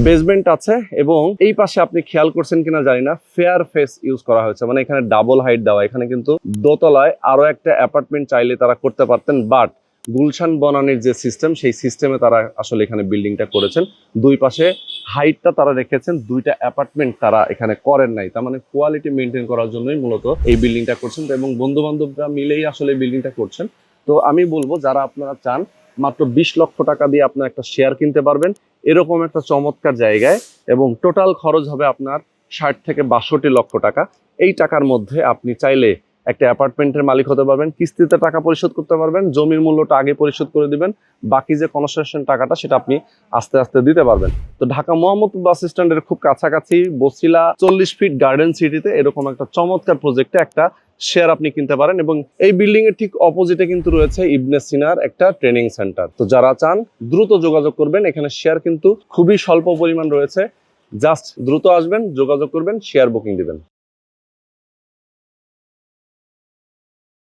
Basement আছে এবং এই পাশে আপনি খেয়াল করছেন কিনা জানি না, ফেয়ার ফেস ইউজ করা হয়েছে, মানে এখানে ডাবল হাইট দেওয়া। এখানে কিন্তু দোতলায় আরো একটা অ্যাপার্টমেন্ট চাইলে তারা করতে পারতেন, বাট গুলশান বনানীর যে সিস্টেম, সেই সিস্টেমে তারা আসলে এখানে বিল্ডিংটা করেছেন। দুই পাশে হাইটটা তারা রেখেছেন, দুইটা অ্যাপার্টমেন্ট তারা এখানে করেন নাই। তার মানে কোয়ালিটি মেনটেন করার জন্যই মূলত এই বিল্ডিংটা করছেন এবং বন্ধু বান্ধবরা মিলেই আসলে বিল্ডিংটা করছেন। তো আমি বলবো, যারা আপনারা চান মাত্র 20 লক্ষ টাকা দিয়ে আপনার একটা শেয়ার কিনতে পারবেন এরকম একটা চমৎকার জায়গায়, এবং টোটাল খরচ হবে আপনার 60 থেকে 62 লক্ষ টাকা, এই টাকার মধ্যে আপনি চাইলে একটা অ্যাপার্টমেন্টের মালিক হতে পারবেন, কিস্তিতে টাকা পরিশোধ করতে পারবেন, জমির মূল্যটা আগে পরিশোধ করে দিবেন, বাকি যে কনস্ট্রাকশন টাকাটা সেটা আপনি আস্তে আস্তে দিতে পারবেন। তো ঢাকা মোহাম্মদপুর বাস স্ট্যান্ডের খুব কাছাকাছি বছিলা 40 ফিট গার্ডেন সিটিতে এরকম একটা চমৎকার প্রজেক্টে একটা শেয়ার আপনি কিনতে পারেন। এবং এই বিল্ডিং এর ঠিক অপোজিটে কিন্তু রয়েছে ইবনে সিনার একটা ট্রেনিং সেন্টার। তো যারা চান দ্রুত যোগাযোগ করবেন, এখানে শেয়ার কিন্তু খুবই স্বল্প পরিমাণ রয়েছে, জাস্ট দ্রুত আসবেন, যোগাযোগ করবেন, শেয়ার বুকিং দিবেন।